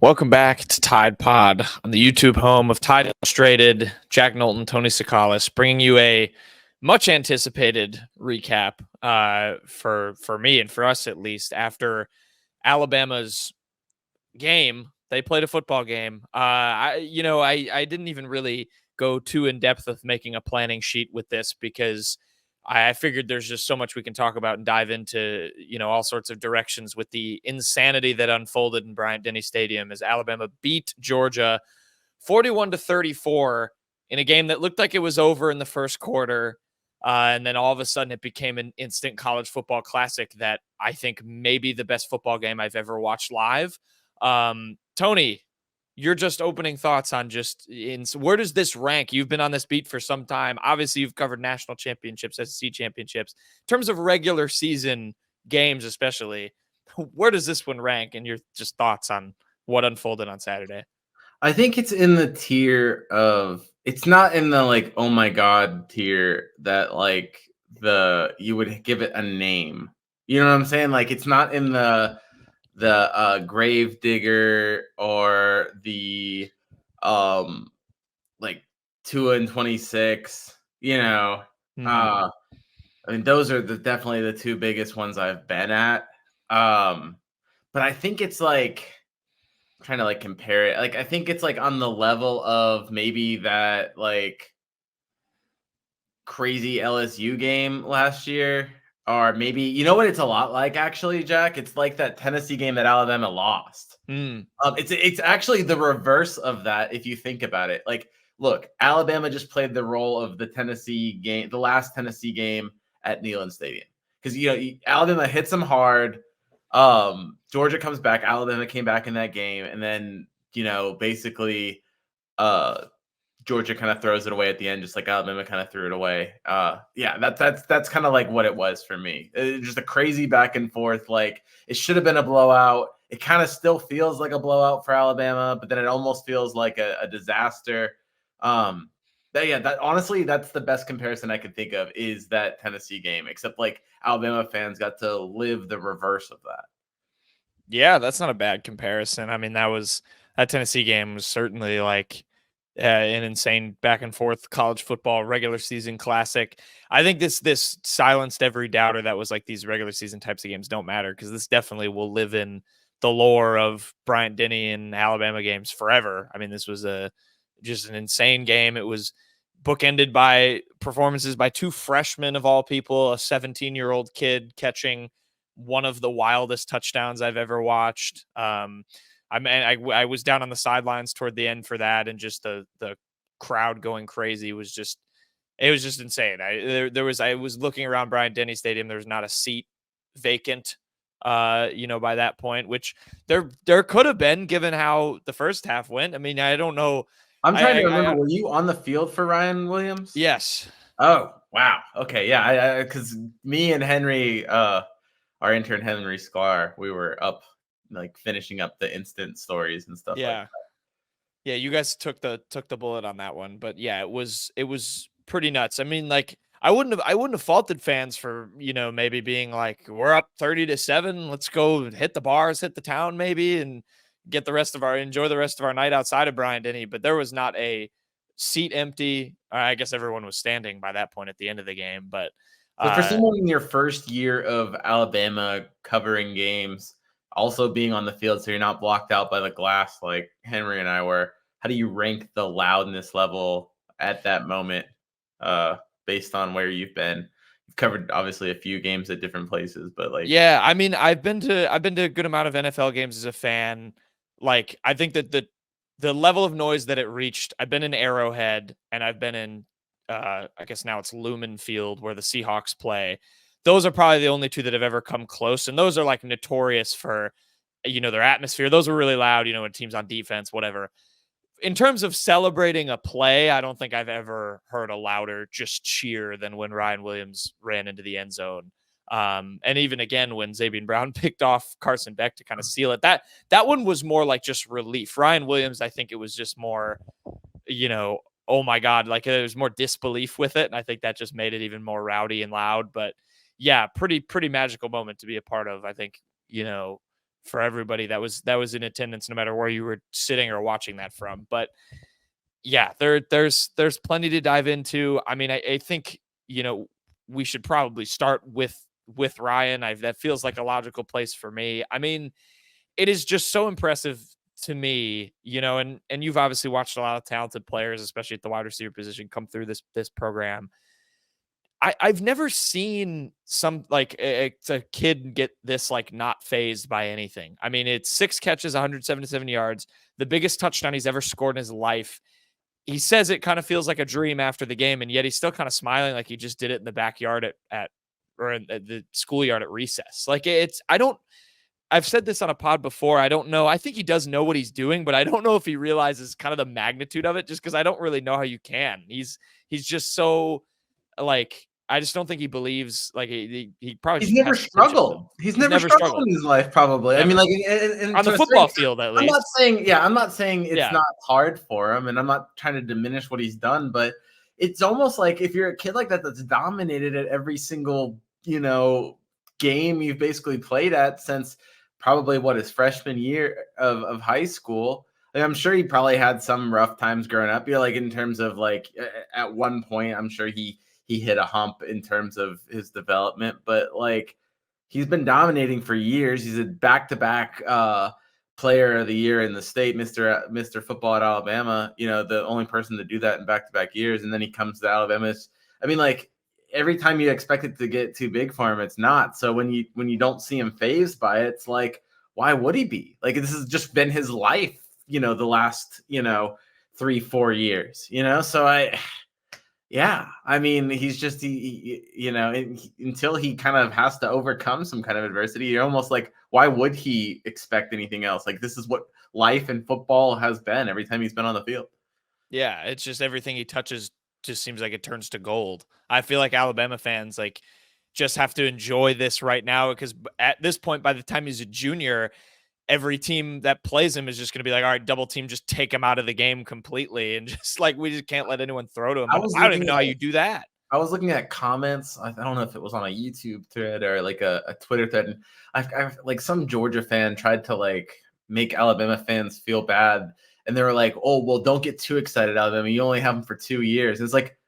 Welcome back to Tide Pod on the YouTube home of Tide Illustrated. Jack Knowlton, Tony Sakalis, bringing you a much anticipated recap for me and for us at least after Alabama's game. They played a football game. I didn't even really go too in depth with making a planning sheet with this because I figured there's just so much we can talk about and dive into, all sorts of directions with the insanity that unfolded in Bryant-Denny Stadium as Alabama beat Georgia 41-34 in a game that looked like it was over in the first quarter. And then all of a sudden it became an instant college football classic that I think may be the best football game I've ever watched live. Tony, your just opening thoughts on where does this rank? You've been on this beat for some time. Obviously, you've covered national championships, SEC championships. In terms of regular season games, especially, where does this one rank? And your just thoughts on what unfolded on Saturday? I think it's in the tier of, it's not in the like, oh my God tier that like you would give it a name. You know what I'm saying? Like it's not in the grave digger or the like 2-26, I mean those are definitely the two biggest ones I've been at. But I think it's like trying to like compare it. Like I think it's like on the level of maybe that like crazy LSU game last year. Or maybe, you know what it's a lot like, actually, Jack? It's like that Tennessee game that Alabama lost. It's actually the reverse of that if you think about it. Like, look, Alabama just played the role of the Tennessee game, the last Tennessee game at Neyland Stadium. Because, Alabama hits them hard. Georgia comes back. Alabama came back in that game. And then, basically Georgia kind of throws it away at the end, just like Alabama kind of threw it away. That's kind of like what it was for me. Just a crazy back and forth. Like it should have been a blowout. It kind of still feels like a blowout for Alabama, but then it almost feels like a disaster. Honestly, that's the best comparison I could think of is that Tennessee game, except like Alabama fans got to live the reverse of that. Yeah, that's not a bad comparison. I mean, that Tennessee game was certainly like an insane back and forth college football regular season classic. I think this silenced every doubter that was like these regular season types of games don't matter because this definitely will live in the lore of Bryant-Denny and Alabama games forever. I mean, this was just an insane game. It was bookended by performances by two freshmen of all people, a 17-year-old kid catching one of the wildest touchdowns I've ever watched. I was down on the sidelines toward the end for that, and just the crowd going crazy was just insane. I was looking around Bryant-Denny Stadium. There was not a seat vacant, by that point, which there could have been given how the first half went. I mean, I don't know. I'm trying to remember. Were you on the field for Ryan Williams? Yes. Oh, wow. Okay. Yeah. Because me and Henry, our intern Henry Sklar, we were up like finishing up the instant stories and stuff like that. Yeah, you guys took the bullet on that one, but yeah, it was pretty nuts. I mean, like I wouldn't have faulted fans for, maybe being like, we're up 30-7, let's go hit the bars, hit the town maybe, and enjoy the rest of our night outside of Bryant-Denny, but there was not a seat empty. I guess everyone was standing by that point at the end of the game, but for someone in your first year of Alabama covering games, also being on the field so you're not blocked out by the glass like Henry and I were, how do you rank the loudness level at that moment based on where you've been? You've covered obviously a few games at different places, but like yeah, I mean, I've been to a good amount of NFL games as a fan. Like I think that the level of noise that it reached, I've been in Arrowhead and I've been in I guess now it's Lumen Field where the Seahawks play. Those are probably the only two that have ever come close, and those are like notorious for their atmosphere. Those were really loud, when teams on defense, whatever. In terms of celebrating a play, I don't think I've ever heard a louder just cheer than when Ryan Williams ran into the end zone. And even again, when Xavier Brown picked off Carson Beck to kind of seal it, that one was more like just relief. Ryan Williams, I think it was just more, oh my God, like there was more disbelief with it. And I think that just made it even more rowdy and loud. But yeah, pretty magical moment to be a part of, I think, for everybody that was in attendance, no matter where you were sitting or watching that from. But yeah, there's plenty to dive into. I mean, I think, we should probably start with Ryan. That feels like a logical place for me. I mean, it is just so impressive to me, and you've obviously watched a lot of talented players, especially at the wide receiver position, come through this program. I've never seen some like a kid get this like not phased by anything. I mean, it's 6 catches, 177 yards, the biggest touchdown he's ever scored in his life. He says it kind of feels like a dream after the game, and yet he's still kind of smiling like he just did it in the backyard at the schoolyard at recess. Like I've said this on a pod before. I don't know. I think he does know what he's doing, but I don't know if he realizes kind of the magnitude of it, just because I don't really know how you can. He's just so like, I just don't think he believes, like he probably he's never struggled. He's never struggled in his life, probably. Never. I mean, like on the football field, at least. I'm not saying it's not hard for him, and I'm not trying to diminish what he's done, but it's almost like if you're a kid like that that's dominated at every single, game you've basically played at since probably his freshman year of high school. Like, I'm sure he probably had some rough times growing up. Like in terms of like at one point, I'm sure he hit a hump in terms of his development, but like he's been dominating for years. He's a back-to-back player of the year in the state, Mr. Football at Alabama, the only person to do that in back-to-back years. And then he comes to Alabama. I mean, like every time you expect it to get too big for him, it's not. So when you don't see him fazed by it, it's like, why would he be? Like, this has just been his life, the last, 3-4 years, so I mean, he's just, until he kind of has to overcome some kind of adversity, you're almost like, why would he expect anything else? Like, this is what life and football has been every time he's been on the field. Yeah, it's just everything he touches just seems like it turns to gold. I feel like Alabama fans like just have to enjoy this right now, because at this point, by the time he's a junior, every team that plays him is just going to be like, all right, double team, just take him out of the game completely. And just like, we just can't let anyone throw to him. I don't even know how you do that. I was looking at comments. I don't know if it was on a YouTube thread or like a Twitter thread. And I like some Georgia fan tried to like make Alabama fans feel bad. And they were like, oh, well, don't get too excited, Alabama. You only have them for 2 years. It's like,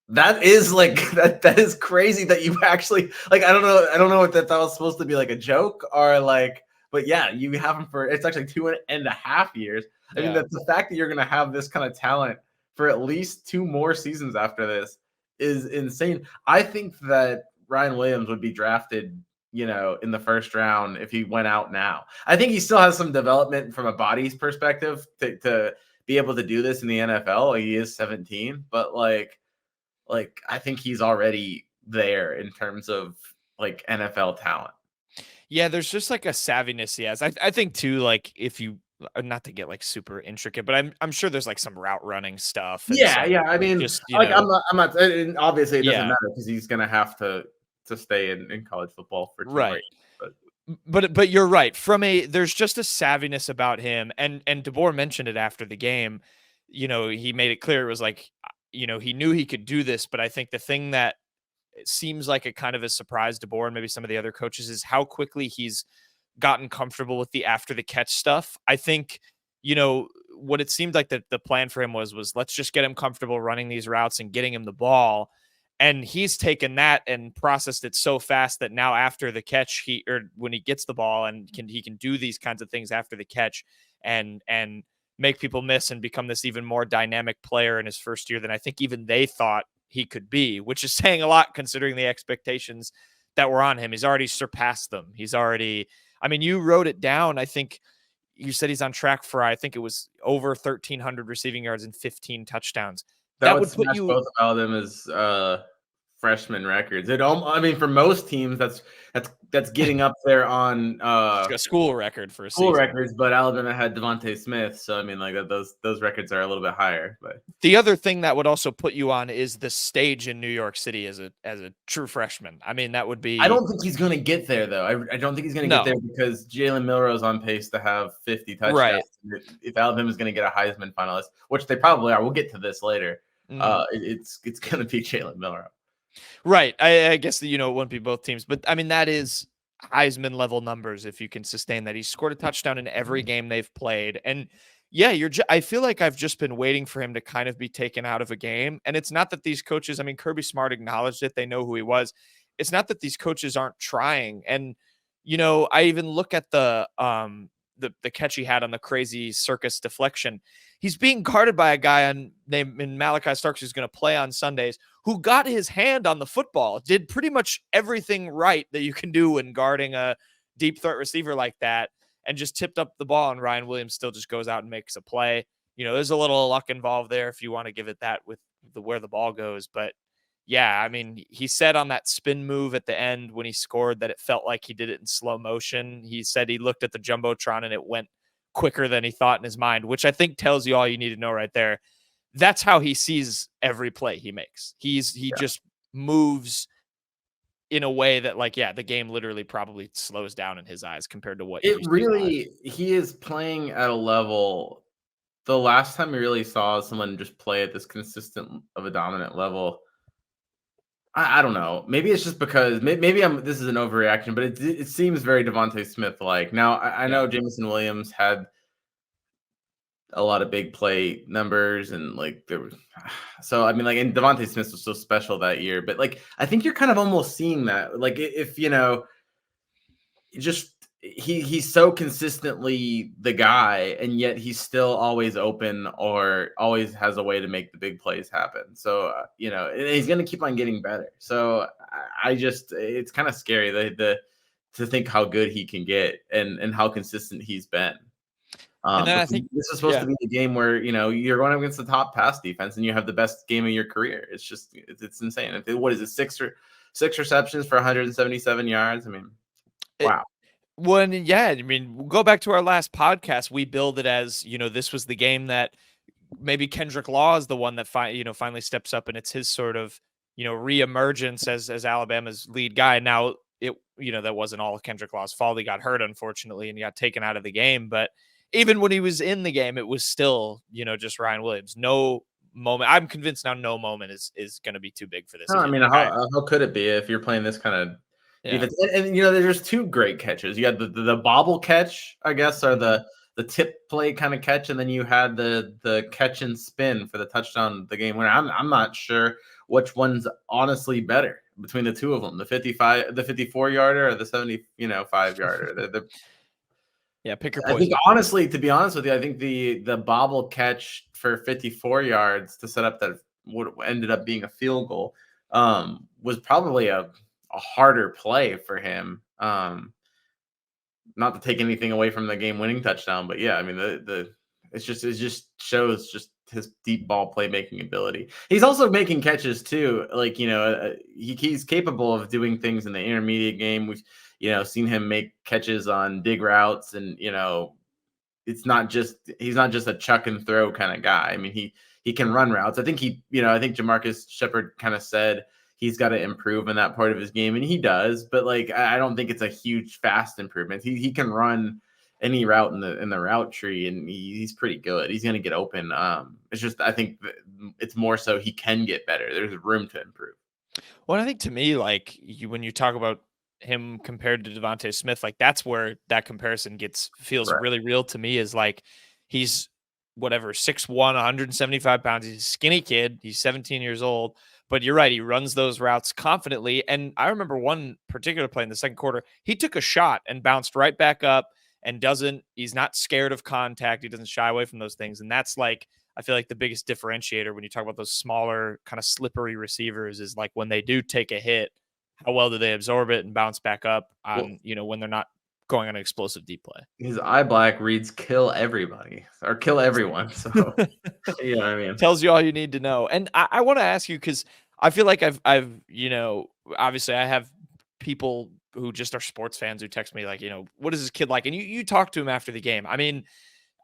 that is like, that is crazy that you actually like, I don't know if that was supposed to be like a joke or like, but yeah, you have him for, it's actually 2.5 years. I mean, that's the fact that you're going to have this kind of talent for at least 2 more seasons after this is insane. I think that Ryan Williams would be drafted, in the first round if he went out now. I think he still has some development from a body's perspective to be able to do this in the NFL. He is 17, but like I think he's already there in terms of like NFL talent. Yeah, there's just like a savviness he has. I think too, like if you, not to get like super intricate, but I'm sure there's like some route running stuff. Yeah. I mean, just, like I'm not. And obviously, it doesn't matter because he's gonna have to stay in college football for 2 right. Years, but you're right. There's just a savviness about him, and DeBoer mentioned it after the game. He made it clear it was like, he knew he could do this, but I think the thing that it seems like it kind of a surprise to DeBoer and maybe some of the other coaches is how quickly he's gotten comfortable with the after the catch stuff. I think, what it seemed like the plan for him was let's just get him comfortable running these routes and getting him the ball. And he's taken that and processed it so fast that now after the catch, when he gets the ball and he can do these kinds of things after the catch and make people miss and become this even more dynamic player in his first year than I think even they thought he could be, which is saying a lot considering the expectations that were on him. He's already surpassed them. You wrote it down. I think you said he's on track for, I think it was over 1,300 receiving yards and 15 touchdowns. That would put you both of them as freshman records. For most teams, that's getting up there on a school record for a school season. Records. But Alabama had Devontae Smith, so those records are a little bit higher. But the other thing that would also put you on is the stage in New York City as a true freshman. I mean, that would be. I don't think he's going to get there though. I don't think he's going to get there because Jalen Milroe is on pace to have 50 touchdowns. Right. If Alabama is going to get a Heisman finalist, which they probably are, we'll get to this later. It's going to be Jalen Milroe. Right. I guess that, it wouldn't be both teams, but I mean, that is Heisman level numbers if you can sustain that. He scored a touchdown in every game they've played. And yeah, I feel like I've just been waiting for him to kind of be taken out of a game. And it's not that these coaches, I mean, Kirby Smart acknowledged it. They know who he was. It's not that these coaches aren't trying. And, I even look at the catch he had on the crazy circus deflection. He's being guarded by a guy named Malachi Starks, who's going to play on Sundays, who got his hand on the football, did pretty much everything right that you can do when guarding a deep threat receiver like that, and just tipped up the ball. And Ryan Williams still just goes out and makes a play. There's a little luck involved there if you want to give it that with where the ball goes. But yeah, I mean, he said on that spin move at the end when he scored that it felt like he did it in slow motion. He said he looked at the Jumbotron and it went quicker than he thought in his mind, which I think tells you all you need to know right there. That's how he sees every play he makes. He just moves in a way that, like, yeah, the game literally probably slows down in his eyes compared to what he is playing at a level. The last time we really saw someone just play at this consistent of a dominant level, I don't know. Maybe it's just because maybe this is an overreaction, but it seems very Devontae Smith like. Now I know Jameson Williams had a lot of big play numbers, and like there was, so I mean, like, and Devontae Smith was so special that year, but like I think you're kind of almost seeing that, like, if just he's so consistently the guy, and yet he's still always open or always has a way to make the big plays happen. So and he's going to keep on getting better. So it's kind of scary to think how good he can get and how consistent he's been. And then I think this is supposed to be the game where you're going up against the top pass defense and you have the best game of your career. It's just it's insane. What is it? Six receptions for 177 yards. I mean, wow. I mean, we'll go back to our last podcast. We build it as, this was the game that maybe Kendrick Law is the one that finally steps up, and it's his sort of, reemergence as Alabama's lead guy. Now that wasn't all Kendrick Law's fault. He got hurt, unfortunately, and he got taken out of the game. But even when he was in the game, it was still, just Ryan Williams. No moment. I'm convinced now no moment is going to be too big for this. No, I mean, how could it be if you're playing this kind of defense? And there's two great catches. You had the bobble catch, I guess, or the tip play kind of catch, and then you had the catch and spin for the touchdown, the game winner. I'm not sure which one's honestly better between the two of them, the 54 yarder or the 75 yarder. Pick your poison. I think, honestly, to be honest with you, I think the bobble catch for 54 yards to set up that what ended up being a field goal was probably a harder play for him. Not to take anything away from the game-winning touchdown, but yeah, I mean, it just shows just his deep ball playmaking ability. He's also making catches too. Like, he's capable of doing things in the intermediate game. We've seen him make catches on dig routes, and he's not just a chuck and throw kind of guy. I mean, he can run routes. I think I think Jamarcus Shepard kind of said he's got to improve in that part of his game, and he does. But like, I don't think it's a huge fast improvement. He can run any route in the route tree, and he's pretty good. He's going to get open. It's just, I think it's more so he can get better. There's room to improve. Well, I think to me, like, when you talk about him compared to Devontae Smith, like, that's where that comparison feels really real to me, is like, he's 6'1", 175 pounds. He's a skinny kid. He's 17 years old. But you're right. He runs those routes confidently. And I remember one particular play in the second quarter, he took a shot and bounced right back up, and he's not scared of contact. He doesn't shy away from those things. And that's, like, I feel like the biggest differentiator when you talk about those smaller kind of slippery receivers is, like, when they do take a hit, how well do they absorb it and bounce back up on, when they're not going on an explosive deep play. His eye black reads kill everybody or kill everyone. So you know what I mean? Tells you all you need to know. And I want to ask you, because I feel like I've obviously I have people who just are sports fans who text me like, what is this kid like? And you talk to him after the game. I mean,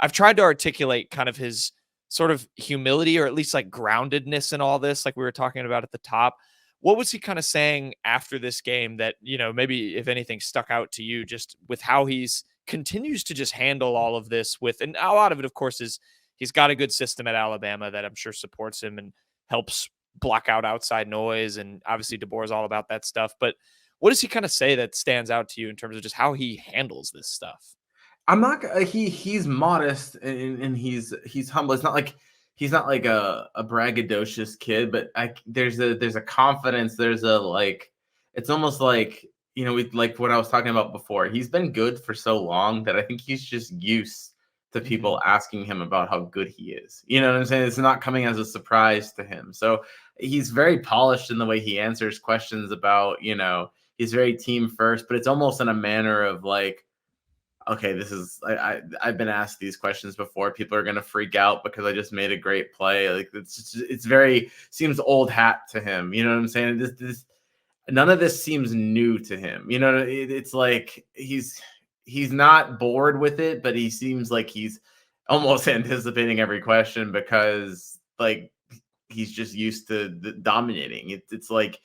I've tried to articulate kind of his sort of humility, or at least like groundedness in all this, like we were talking about at the top. What was he kind of saying after this game that, maybe if anything stuck out to you, just with how he's continues to just handle all of this with, and a lot of it, of course, is he's got a good system at Alabama that I'm sure supports him and helps block out outside noise. And obviously DeBoer is all about that stuff. But what does he kind of say that stands out to you in terms of just how he handles this stuff? I'm not. He's modest and he's humble. It's not like he's not like a braggadocious kid, but there's a confidence. There's a like. It's almost like like what I was talking about before. He's been good for so long that I think he's just used to people asking him about how good he is. You know what I'm saying? It's not coming as a surprise to him. So he's very polished in the way he answers questions about. He's very team first, but it's almost in a manner of like, okay, this is I've been asked these questions before. People are gonna freak out because I just made a great play. Like it's very seems old hat to him. You know what I'm saying? None of this seems new to him. It's like he's not bored with it, but he seems like he's almost anticipating every question because like he's just used to dominating. It's like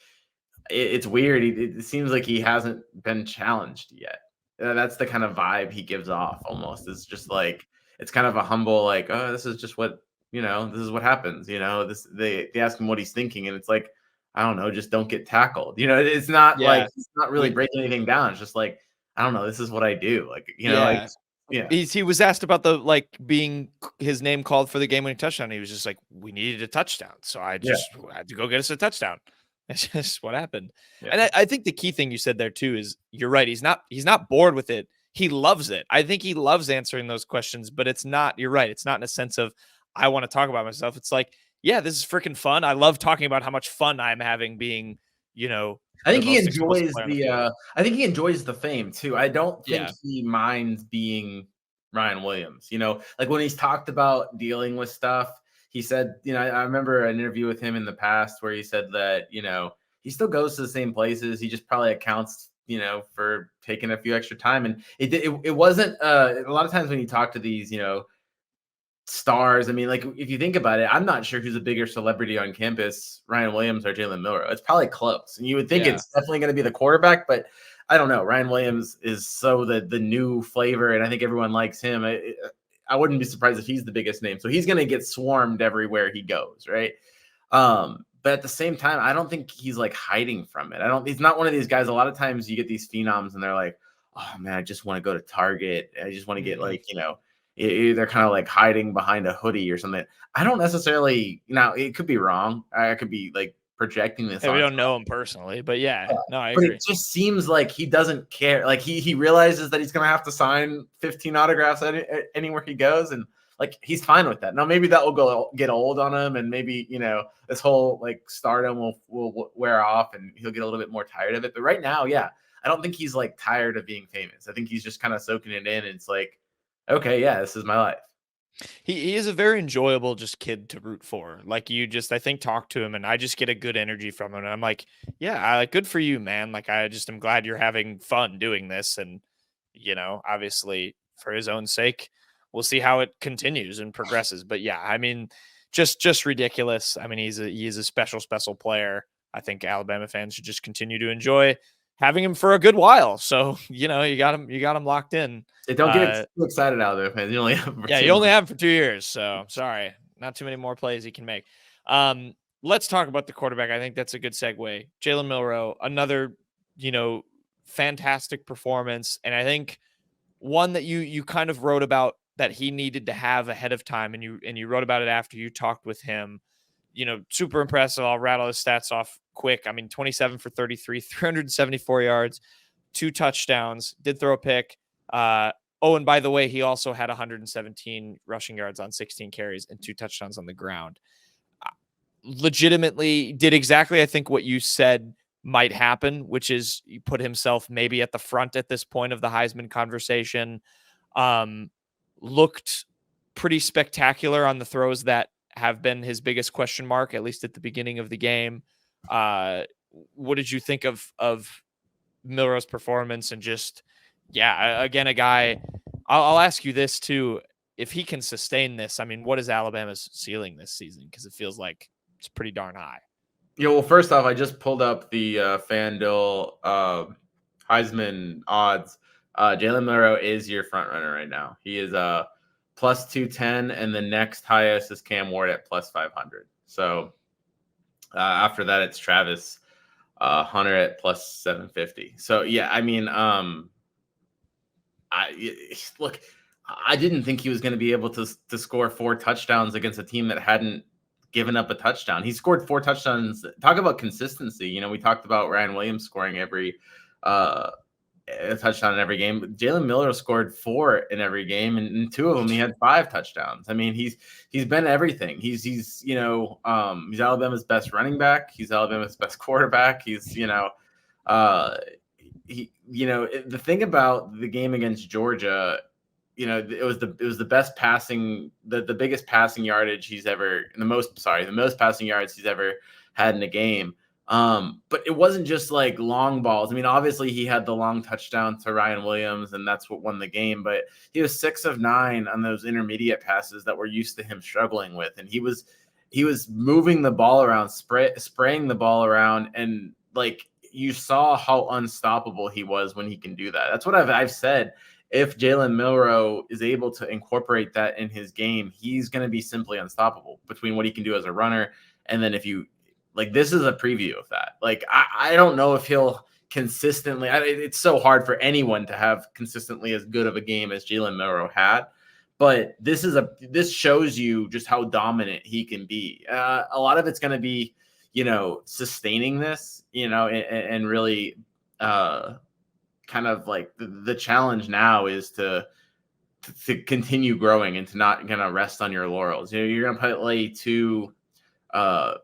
it's weird. It seems like he hasn't been challenged yet. That's the kind of vibe he gives off almost. It's just like it's kind of a humble, like, oh, this is just what this is what happens. They ask him what he's thinking, and it's like, I don't know, just don't get tackled. It's not like Yeah. it's not really breaking anything down. It's just like, I don't know, this is what I do. Like, like Yeah. yeah. He was asked about the being his name called for the game winning touchdown. He was just like, we needed a touchdown. So I just had to go get us a touchdown. That's just what happened. Yeah. And I think the key thing you said there too is you're right. He's not bored with it. He loves it. I think he loves answering those questions, but it's not, you're right. It's not in a sense of I want to talk about myself. It's like, yeah, this is freaking fun. I love talking about how much fun I'm having being, I think the he most explosive enjoys player on the field. I think he enjoys the fame too. I don't think Yeah. he minds being Ryan Williams. Like when he's talked about dealing with stuff, he said, I remember an interview with him in the past where he said that, he still goes to the same places. He just probably accounts, for taking a few extra time. And it wasn't a lot of times when you talk to these, stars. I mean, like if you think about it, I'm not sure who's a bigger celebrity on campus, Ryan Williams or Jalen Milroe. It's probably close, and you would think it's definitely going to be the quarterback, but I don't know. Ryan Williams is so the new flavor, and I think everyone likes him. I wouldn't be surprised if he's the biggest name, so he's going to get swarmed everywhere he goes, right? But at the same time, I don't think he's like hiding from it. He's not one of these guys. A lot of times you get these phenoms, and they're like, "Oh man, I just want to go to Target. I just want to get like they're kind of like hiding behind a hoodie or something." I don't necessarily, now it could be wrong. I could be like projecting this Hey, we on don't know him personally, but yeah, no, I but agree. it just seems like he doesn't care. Like he realizes that he's going to have to sign 15 autographs anywhere he goes. And like, he's fine with that. Now, maybe that will get old on him. And maybe, this whole like stardom will wear off and he'll get a little bit more tired of it. But right now, yeah, I don't think he's like tired of being famous. I think he's just kind of soaking it in. And it's like, okay, yeah, this is my life. He is a very enjoyable just kid to root for. Like I think talk to him and I just get a good energy from him. And I'm like, yeah, good for you, man. Like I just am glad you're having fun doing this. And, obviously for his own sake, we'll see how it continues and progresses. But yeah, I mean, just ridiculous. I mean, he's a special player. I think Alabama fans should just continue to enjoy having him for a good while. So, you got him locked in. Don't get too excited out there, fans. You only have you only have him for 2 years. So sorry, not too many more plays he can make. Let's talk about the quarterback. I think that's a good segue. Jalen Milroe, another, fantastic performance. And I think one that you kind of wrote about that he needed to have ahead of time. And you wrote about it after you talked with him, super impressive. I'll rattle his stats off quick. I mean, 27 for 33, 374 yards, 2 touchdowns, did throw a pick. And by the way, he also had 117 rushing yards on 16 carries and 2 touchdowns on the ground. Legitimately did exactly, I think, what you said might happen, which is you put himself maybe at the front at this point of the Heisman conversation. Looked pretty spectacular on the throws that have been his biggest question mark, at least at the beginning of the game. What did you think of Milroe's performance? And just, yeah, again, a guy, I'll ask you this too. If he can sustain this, I mean, what is Alabama's ceiling this season? Because it feels like it's pretty darn high. Yeah, well, first off, I just pulled up the FanDuel Heisman odds. Jalen Milroe is your front runner right now. He is plus 210, and the next highest is Cam Ward at plus 500. So after that, it's Travis Hunter at plus 750. So yeah, I mean, look, I didn't think he was going to be able to score 4 touchdowns against a team that hadn't given up a touchdown. He scored 4 touchdowns. Talk about consistency. You know, we talked about Ryan Williams scoring every a touchdown in every game. Jalen Milroe scored 4 in every game, and in 2 of them he had 5 touchdowns. I mean, he's been everything. He's he's Alabama's best running back. He's Alabama's best quarterback. He's the thing about the game against Georgia, it was the best passing, the biggest passing yardage he's ever, the most passing yards he's ever had in a game. But it wasn't just like long balls. I mean, obviously he had the long touchdown to Ryan Williams, and that's what won the game. But he was 6 of 9 on those intermediate passes that we're used to him struggling with, and he was moving the ball around, spraying the ball around, and like you saw how unstoppable he was when he can do that. That's what I've said. If Jalen Milroe is able to incorporate that in his game, he's going to be simply unstoppable between what he can do as a runner. And then if you like, this is a preview of that. Like, I don't know if he'll consistently, it's so hard for anyone to have consistently as good of a game as Jalen Milroe had. But this shows you just how dominant he can be. A lot of it's going to be, sustaining this, and really kind of like the challenge now is to continue growing and to not kind of rest on your laurels. You're going to play 2. South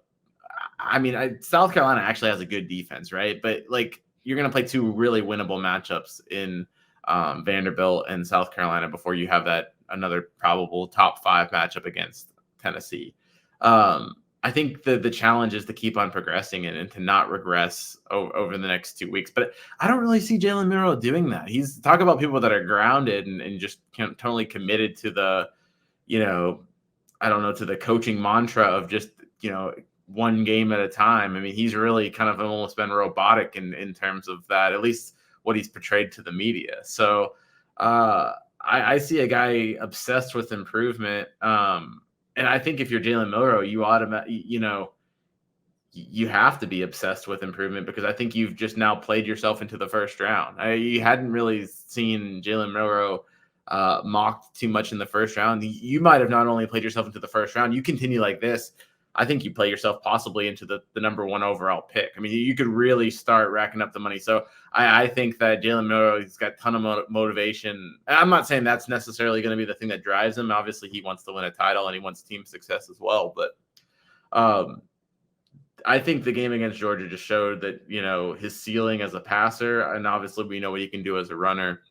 Carolina actually has a good defense, right? But like you're going to play 2 really winnable matchups in Vanderbilt and South Carolina before you have that another probable top 5 matchup against Tennessee. I think the challenge is to keep on progressing and to not regress over the next 2 weeks. But I don't really see Jalen Milroe doing that. He's talk about people that are grounded and just totally committed to the, to the coaching mantra of just, one game at a time. I mean, he's really kind of almost been robotic in terms of that, at least what he's portrayed to the media. So I see a guy obsessed with improvement. And I think if you're Jalen Milroe, you have to be obsessed with improvement, because I think you've just now played yourself into the first round. You hadn't really seen Jalen Milroe mocked too much in the first round. You might have not only played yourself into the first round, you continue like this, I think you play yourself possibly into the number 1 overall pick. I mean, you could really start racking up the money. So I think that Jalen Milroe, he's got a ton of motivation. I'm not saying that's necessarily going to be the thing that drives him. Obviously, he wants to win a title and he wants team success as well. But I think the game against Georgia just showed that, his ceiling as a passer, and obviously we know what he can do as a runner.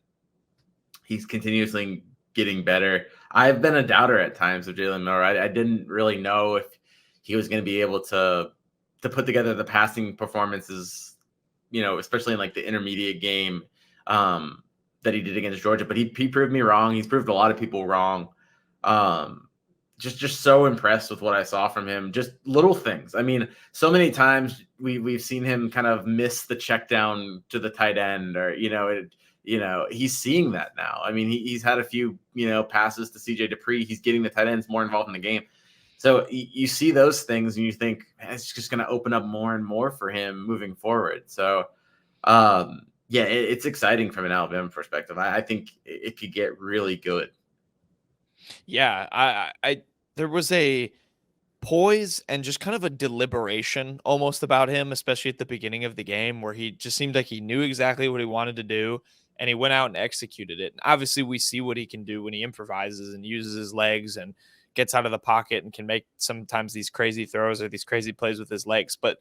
He's continuously getting better. I've been a doubter at times of Jalen Milroe. I didn't really know if he was going to be able to put together the passing performances, especially in like the intermediate game that he did against Georgia. But he proved me wrong. He's proved a lot of people wrong. Just so impressed with what I saw from him. Just little things. I mean, so many times we've seen him kind of miss the check down to the tight end, or he's seeing that now. I mean, he's had a few passes to CJ Dupree. He's getting the tight ends more involved in the game. So you see those things and you think, man, it's just going to open up more and more for him moving forward. So, it's exciting from an Alabama perspective. I think it could get really good. Yeah, I there was a poise and just kind of a deliberation almost about him, especially at the beginning of the game, where he just seemed like he knew exactly what he wanted to do and he went out and executed it. And obviously we see what he can do when he improvises and uses his legs and gets out of the pocket and can make sometimes these crazy throws or these crazy plays with his legs. But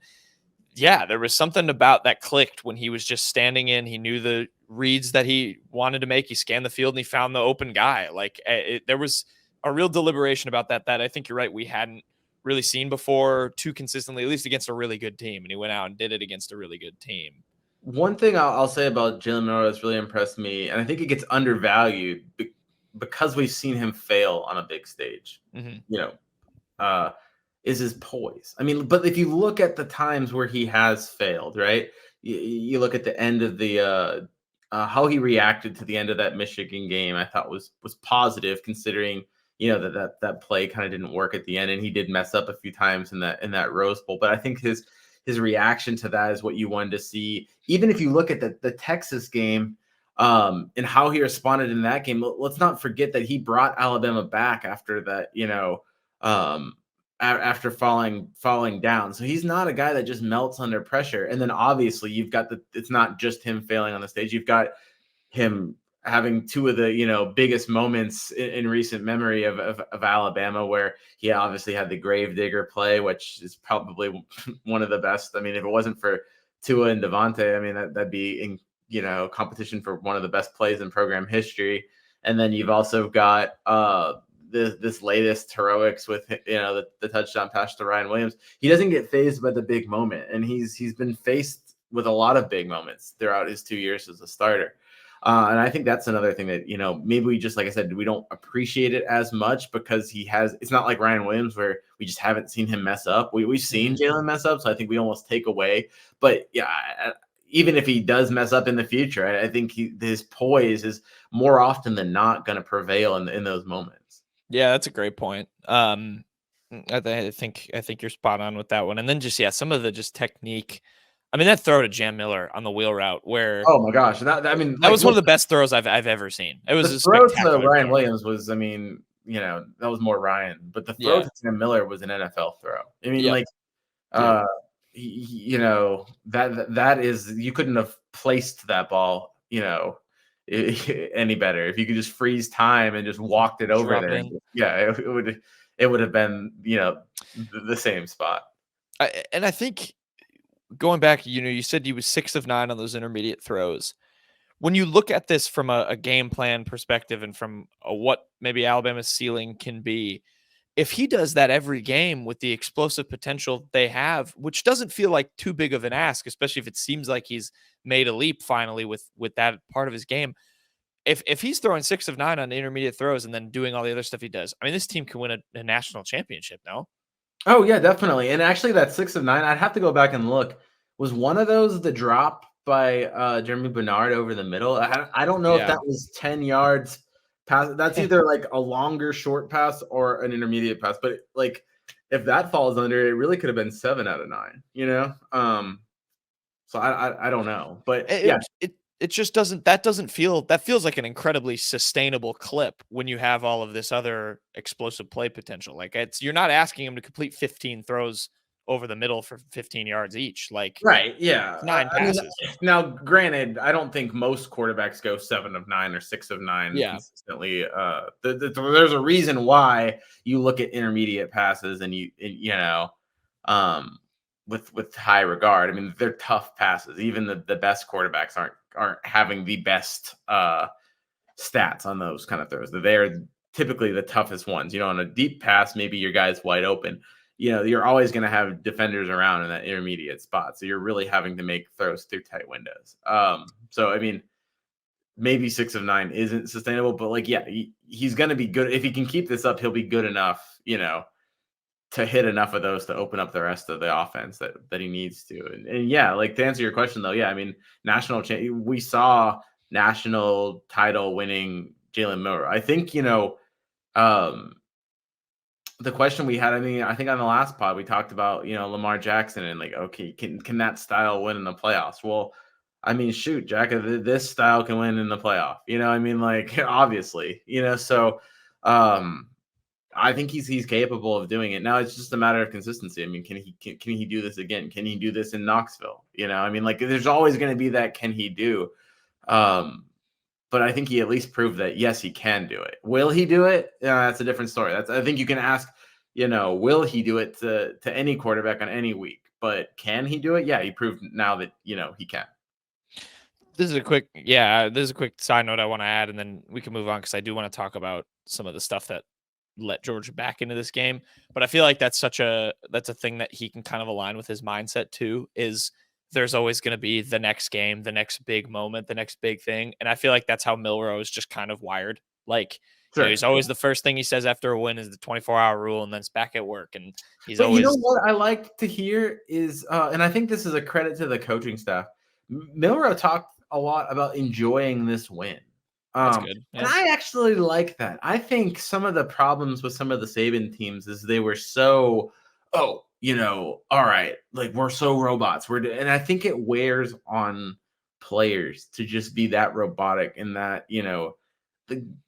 yeah, there was something about that clicked when he was just standing in. He knew the reads that he wanted to make. He scanned the field and he found the open guy. Like there was a real deliberation about that I think you're right, we hadn't really seen before too consistently, at least against a really good team. And he went out and did it against a really good team. One thing I'll say about Jalen Milroe that's really impressed me, and I think it gets undervalued because we've seen him fail on a big stage, is his poise. I mean, but if you look at the times where he has failed, right? You look at the end of the how he reacted to the end of that Michigan game, I thought was positive, considering that play kind of didn't work at the end, and he did mess up a few times in that Rose Bowl. But I think his his reaction to that is what you wanted to see. Even if you look at the Texas game, and how he responded in that game, let's not forget that he brought Alabama back after that, after falling down. So he's not a guy that just melts under pressure. And then obviously you've got it's not just him failing on the stage. You've got him having two of the biggest moments in recent memory of Alabama, where he obviously had the Gravedigger play, which is probably one of the best. I mean, if it wasn't for Tua and Devontae, I mean that'd be in competition for one of the best plays in program history. And then you've also got this latest heroics with the touchdown pass to Ryan Williams. He doesn't get fazed by the big moment, and he's been faced with a lot of big moments throughout his 2 years as a starter. And I think that's another thing that, maybe we just, like I said, we don't appreciate it as much because it's not like Ryan Williams where we just haven't seen him mess up. We've seen Jalen mess up. So I think we almost take away, but yeah, even if he does mess up in the future, I think his poise is more often than not going to prevail in those moments. Yeah, that's a great point. I think you're spot on with that one. And then some of the technique. I mean, that throw to Jam Miller on the wheel route where oh my gosh, that was one of the best throws I've ever seen. It was the a throw spectacular to Ryan throw. Williams was, that was more Ryan, but the throw to Jam Miller was an NFL throw. I mean, that is, you couldn't have placed that ball, any better if you could just freeze time and just walked it over there. Yeah, it would have been the same spot. And I think going back, you said he was 6 of 9 on those intermediate throws. When you look at this from a game plan perspective and from what maybe Alabama's ceiling can be, if he does that every game with the explosive potential they have, which doesn't feel like too big of an ask, especially if it seems like he's made a leap finally with that part of his game. If he's throwing 6 of 9 on intermediate throws and then doing all the other stuff he does, I mean, this team can win a national championship, no? Oh yeah, definitely. And actually that 6 of 9, I'd have to go back and look. Was one of those the drop by Jeremy Bernard over the middle? I don't know if that was 10 yards pass. That's either like a longer short pass or an intermediate pass. But like if that falls under, it really could have been 7 out of 9, So I don't know. But it just doesn't feel, that feels like an incredibly sustainable clip when you have all of this other explosive play potential. Like you're not asking him to complete 15 throws over the middle for 15 yards each. Like, right. Yeah. 9 passes. Now, granted, I don't think most quarterbacks go 7 of 9 or 6 of 9 consistently. There's a reason why you look at intermediate passes and with high regard. I mean, they're tough passes. Even the best quarterbacks aren't having the best stats on those kind of throws. They're typically the toughest ones. On a deep pass, maybe your guy's wide open. You're always going to have defenders around in that intermediate spot. So you're really having to make throws through tight windows. So, I mean, maybe 6 of 9 isn't sustainable, but he's going to be good. If he can keep this up, he'll be good enough, to hit enough of those to open up the rest of the offense that he needs to. And to answer your question though, I mean, we saw national title winning Jalen Milroe. I think, the question we had, I think on the last pod, we talked about, Lamar Jackson and okay, can that style win in the playoffs? Well, I mean, shoot, Jack, this style can win in the playoff, obviously, so, I think he's capable of doing it. Now it's just a matter of consistency. I mean, can he do this again? Can he do this in Knoxville? There's always going to be that, can he do? But I think he at least proved that, yes, he can do it. Will he do it? That's a different story. I think you can ask, will he do it to any quarterback on any week? But can he do it? Yeah, he proved now that, he can. This is a quick side note I want to add, and then we can move on because I do want to talk about some of the stuff that let Georgia back into this game. But I feel like that's a thing that he can kind of align with his mindset too, is there's always going to be the next game, the next big moment, the next big thing. And I feel like that's how Milroe is just kind of wired. Like, sure. He's always, the first thing he says after a win is the 24-hour rule, and then it's back at work. And always. You know what I like to hear is, and I think this is a credit to the coaching staff, Milroe talked a lot about enjoying this win. That's good. Yeah. And I actually like that. I think some of the problems with some of the Saban teams is they were so oh, all right, like we're so robots. And I think it wears on players to just be that robotic and that,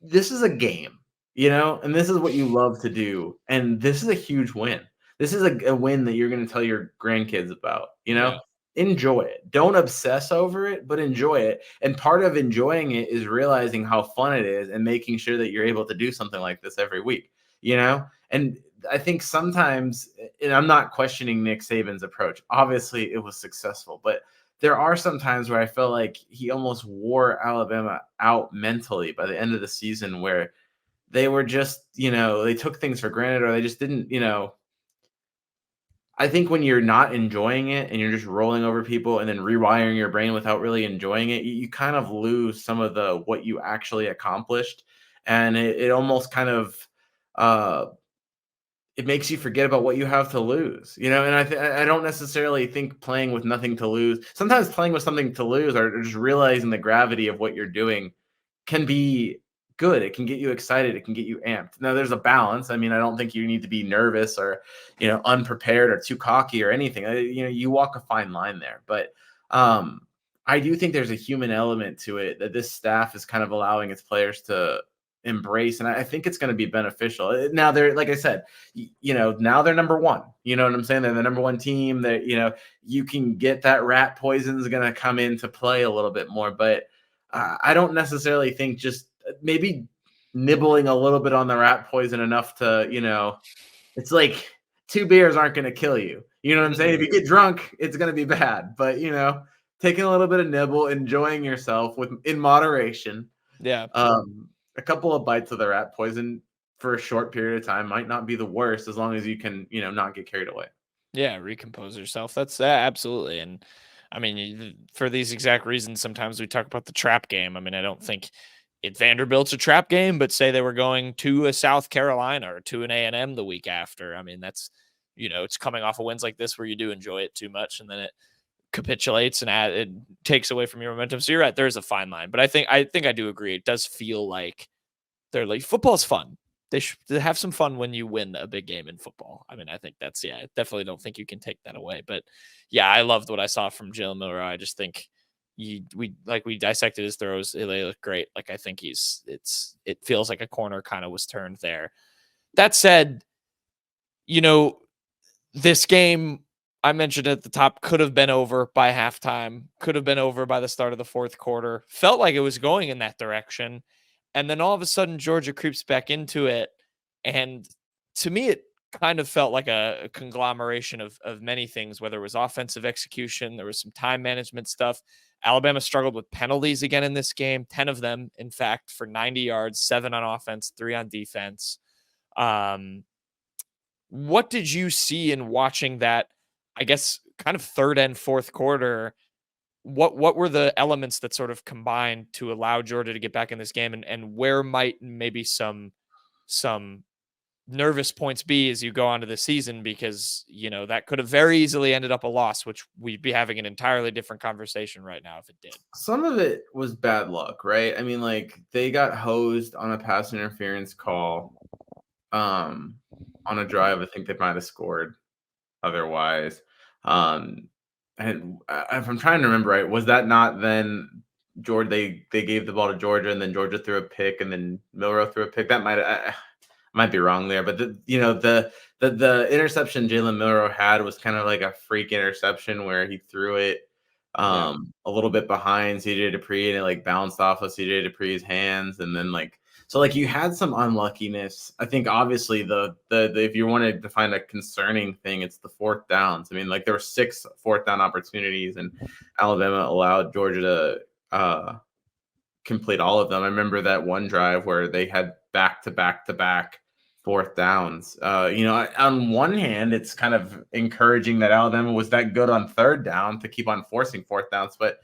this is a game, and this is what you love to do. And this is a huge win. This is a win that you're going to tell your grandkids about, Yeah. enjoy it. Don't obsess over it, but enjoy it. And part of enjoying it is realizing how fun it is and making sure that you're able to do something like this every week, And I think sometimes, and I'm not questioning Nick Saban's approach. Obviously, it was successful, but there are some times where I feel like he almost wore Alabama out mentally by the end of the season, where they were just, they took things for granted, or they just didn't, I think when you're not enjoying it and you're just rolling over people and then rewiring your brain without really enjoying it, you kind of lose some of the what you actually accomplished. And it almost kind of it makes you forget about what you have to lose, And I don't necessarily think playing with nothing to lose. Sometimes playing with something to lose, or just realizing the gravity of what you're doing, can be good. It can get you excited. It can get you amped. Now, there's a balance. I mean, I don't think you need to be nervous or, unprepared or too cocky or anything. You walk a fine line there. But I do think there's a human element to it that this staff is kind of allowing its players to embrace, and I think it's going to be beneficial. Now they're, like I said, now they're number one. You know what I'm saying? They're the number one team. That you can get that rat poison is going to come into play a little bit more, but I don't necessarily think just maybe nibbling a little bit on the rat poison enough to, it's like 2 beers aren't going to kill you. You know what I'm saying? If you get drunk, it's going to be bad. But, taking a little bit of nibble, enjoying yourself in moderation. Yeah. A couple of bites of the rat poison for a short period of time might not be the worst, as long as you can, not get carried away. Yeah, recompose yourself. That's absolutely. And I mean, for these exact reasons, sometimes we talk about the trap game. I mean, I don't think Vanderbilt's a trap game, but say they were going to a South Carolina or to an A&M the week after. I mean, that's, it's coming off of wins like this where you do enjoy it too much, and then it capitulates and it takes away from your momentum. So you're right, there is a fine line, but I think I do agree. It does feel like they're like, football's fun. They should have some fun when you win a big game in football. I mean, I think that's, I definitely don't think you can take that away. But yeah, I loved what I saw from Jalen Milroe. I just think we dissected his throws. They look great. Like, I think it feels like a corner kind of was turned there. That said, this game, I mentioned at the top, could have been over by halftime, could have been over by the start of the fourth quarter. Felt like it was going in that direction. And then all of a sudden, Georgia creeps back into it. And to me, it kind of felt like a conglomeration of many things, whether it was offensive execution, there was some time management stuff. Alabama struggled with penalties again in this game, 10 of them, in fact, for 90 yards, 7 on offense, 3 on defense. What did you see in watching that, I guess, kind of third and fourth quarter? What were the elements that sort of combined to allow Georgia to get back in this game, and where might maybe some nervous points be as you go on to the season? Because, that could have very easily ended up a loss, which we'd be having an entirely different conversation right now if it did. Some of it was bad luck, right? I mean, like, they got hosed on a pass interference call on a drive. I think they might have scored otherwise. And if I'm trying to remember right, was that not then Georgia? They gave the ball to Georgia, and then Georgia threw a pick, and then Milroe threw a pick. That might be wrong there, but the interception Jalen Milroe had was kind of like a freak interception where he threw it a little bit behind CJ Dupree, and it like bounced off of CJ Dupree's hands, and then so you had some unluckiness. I think obviously the if you wanted to find a concerning thing, it's the fourth downs. I mean, there were 6 fourth down opportunities, and Alabama allowed Georgia to complete all of them. I remember that one drive where they had back to back fourth downs. On one hand, it's kind of encouraging that Alabama was that good on third down to keep on forcing fourth downs, but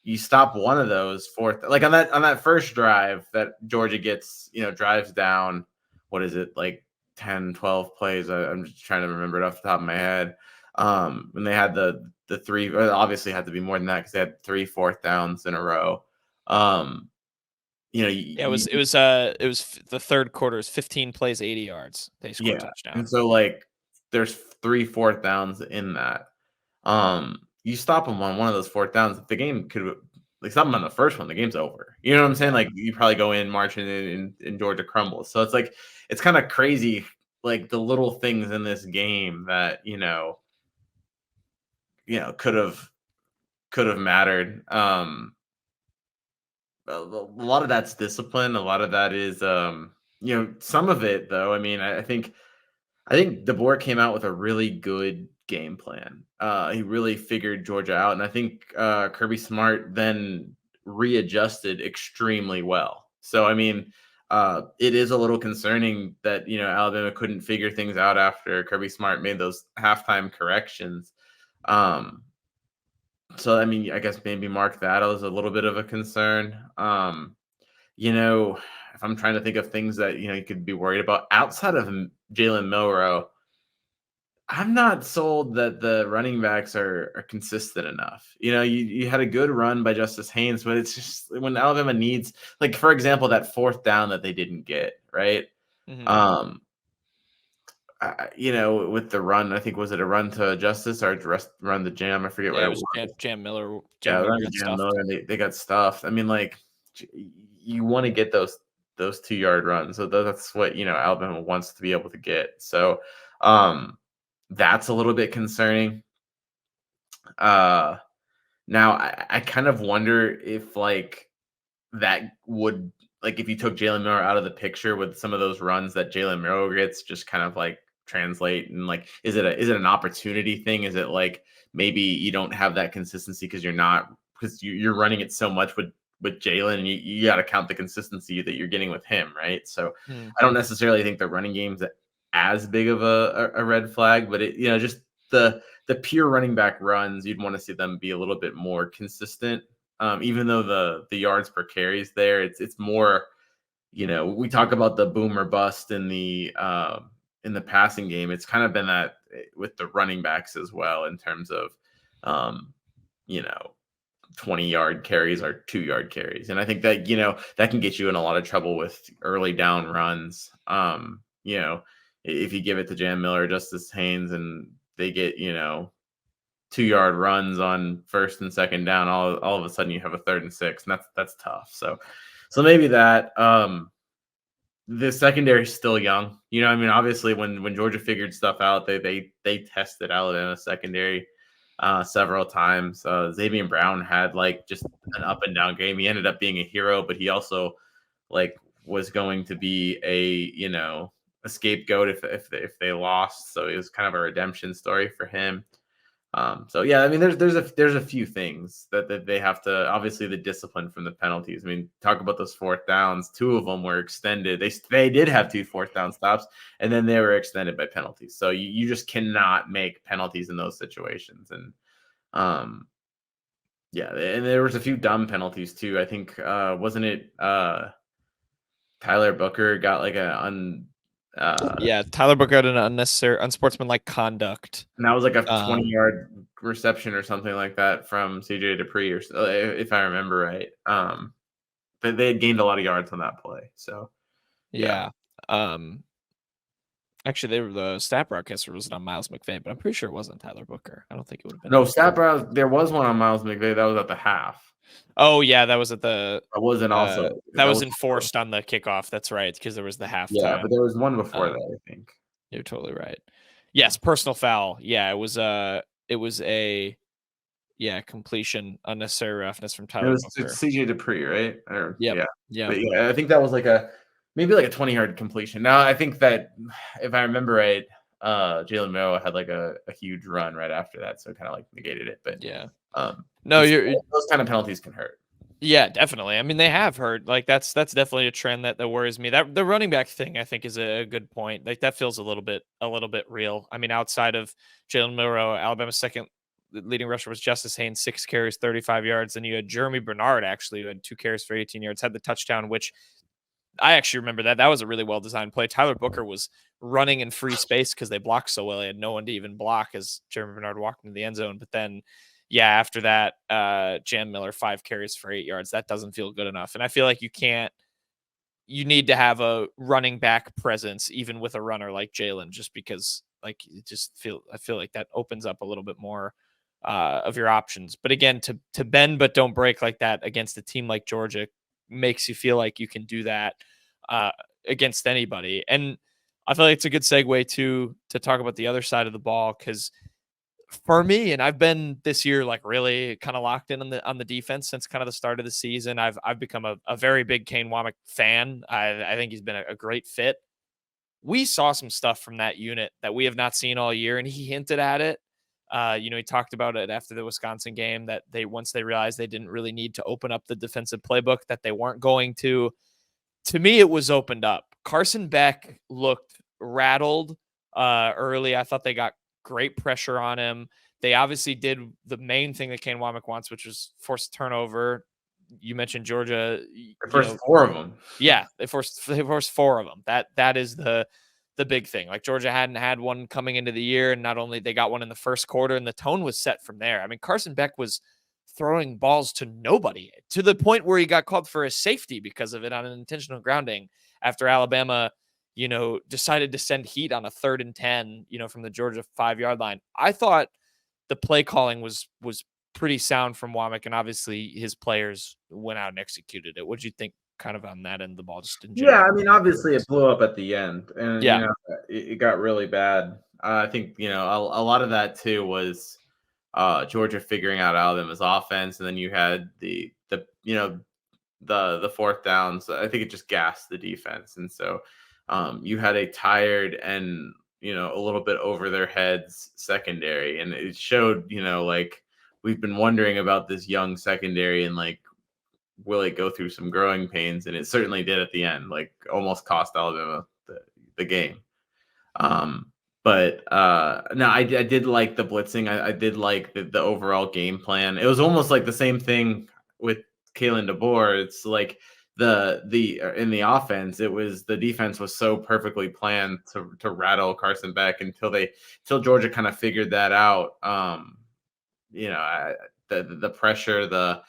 you stop one of those fourth, like on that first drive that Georgia gets, drives down, what is it, like 10, 12 plays? I'm just trying to remember it off the top of my head. When they had the 3, obviously had to be more than that because they had 3 fourth downs in a row. Yeah, it was the third quarter. It was 15 plays, 80 yards. They scored a touchdown. And so like there's 3 fourth downs in that. You stop them on one of those fourth downs, the game could like something on the first one, the game's over. You know what I'm saying? Like you probably go in marching and Georgia crumbles. So it's like it's kind of crazy, like the little things in this game that could have mattered. A lot of that's discipline. A lot of that is some of it though. I mean, I think DeBoer came out with a really good game plan. He really figured Georgia out, and I think Kirby Smart then readjusted extremely well. So I mean, it is a little concerning that Alabama couldn't figure things out after Kirby Smart made those halftime corrections. So I mean, I guess maybe mark that as a little bit of a concern. If I'm trying to think of things that you could be worried about outside of Jalen Milroe, I'm not sold that the running backs are consistent enough. You had a good run by Justice Haynes, but it's just when Alabama needs, like for example, that fourth down that they didn't get right. Mm-hmm. With the run, I think was it a run to Justice or run the jam? I forget what it was. Jam Miller. Yeah, Miller run the jam Miller, and they got stuffed. I mean, like you want to get those 2-yard runs, so that's what Alabama wants to be able to get. So that's a little bit concerning. Now I kind of wonder if like that would like if you took Jalen Milroe out of the picture with some of those runs that Jalen Milroe gets, just kind of like translate and like is it an opportunity thing? Is it like maybe you don't have that consistency because you're running it so much with Jalen, and you got to count the consistency that you're getting with him, right? So I don't necessarily think the running game's as big of a red flag, but it just the pure running back runs, you'd want to see them be a little bit more consistent. Even though the yards per carry is there, it's more, we talk about the boom or bust in the passing game. It's kind of been that with the running backs as well in terms of, 20-yard carries or 2-yard carries. And I think that, that can get you in a lot of trouble with early down runs. If you give it to Jam Miller, Justice Haynes, and they get, 2-yard runs on first and second down, all of a sudden you have a 3rd and 6, and that's tough. So maybe that the secondary is still young. I mean, obviously when Georgia figured stuff out, they tested Alabama secondary several times. Xavier Brown had like just an up and down game. He ended up being a hero, but he also like was going to be a scapegoat if they lost. So it was kind of a redemption story for him. So yeah, I mean, there's a few things that they have to, obviously the discipline from the penalties. I mean, talk about those fourth downs. 2 of them were extended. They did have 2 fourth down stops, and then they were extended by penalties. So you just cannot make penalties in those situations. And yeah, and there was a few dumb penalties too. I think wasn't it Tyler Booker got like Tyler Booker had an unnecessary, unsportsmanlike conduct. And that was like a 20-yard reception or something like that from CJ Dupree, or if I remember right. But they had gained a lot of yards on that play. So yeah. Actually, the stat broadcaster was on Miles McVay, but I'm pretty sure it wasn't Tyler Booker. I don't think it would have been. No, stat broad. There was one on Miles McVay. That was at the half. Oh yeah, that was at the. That wasn't also. That was enforced on the kickoff. That's right, because there was the halftime. Yeah, but there was one before that, I think. You're totally right. Yes, personal foul. Yeah, it was a completion, unnecessary roughness from Tyler Booker. It's CJ Dupree, right? Yeah. But yeah, I think that was maybe like a 20-yard completion. Now I think that if I remember right, Jalen Milroe had like a huge run right after that, so kind of like negated it. But yeah, those kind of penalties can hurt. Yeah, definitely. I mean, they have hurt. Like that's definitely a trend that worries me. That the running back thing, I think, is a good point. Like that feels a little bit real. I mean, outside of Jalen Milroe, Alabama's second leading rusher was Justice Haynes, 6 carries, 35 yards. Then you had Jeremy Bernard, actually, who had 2 carries for 18 yards, had the touchdown, which I actually remember that. That was a really well-designed play. Tyler Booker was running in free space because they blocked so well. He had no one to even block as Jeremy Bernard walked into the end zone. But then yeah, after that, Jalen Milroe 5 carries for 8 yards. That doesn't feel good enough. And I feel like you need to have a running back presence even with a runner like Jalen, just because like I feel like that opens up a little bit more of your options. But again, to bend but don't break like that against a team like Georgia makes you feel like you can do that uh, against anybody. And I feel like it's a good segue to talk about the other side of the ball, because for me, and I've been this year like really kind of locked in on the defense since kind of the start of the season. I've become a very big Kane Wommack fan. I think he's been a great fit. We saw some stuff from that unit that we have not seen all year, and he hinted at it. He talked about it after the Wisconsin game that once they realized they didn't really need to open up the defensive playbook, that they weren't going to. To me, it was opened up. Carson Beck looked rattled early. I thought they got great pressure on him. They obviously did the main thing that Kane Wommack wants, which was force a turnover. You mentioned Georgia. The first 4 of them. Yeah, they forced 4 of them. That is the big thing. Like Georgia hadn't had one coming into the year, and not only they got one in the first quarter, and the tone was set from there. I mean, Carson Beck was throwing balls to nobody, to the point where he got called for a safety because of it on an intentional grounding after Alabama, decided to send heat on a 3rd and 10, from the Georgia 5-yard line. I thought the play calling was pretty sound from Wommack, and obviously his players went out and executed it. What'd you think kind of on that end of the ball, just in general? Yeah, I mean, obviously it blew up at the end, and Yeah. it got really bad. I think a lot of that too was Georgia figuring out Alabama's offense, and then you had the 4th downs. I think it just gassed the defense, and so you had a tired and a little bit over their heads secondary, and it showed like we've been wondering about this young secondary, and like will it go through some growing pains, and it certainly did at the end, like almost cost Alabama the game. But no, I did like the blitzing. I did like the overall game plan. It was almost like the same thing with Kalen DeBoer. It's like the in the offense, it was the defense was so perfectly planned to rattle Carson Beck until Georgia kind of figured that out. The pressure, the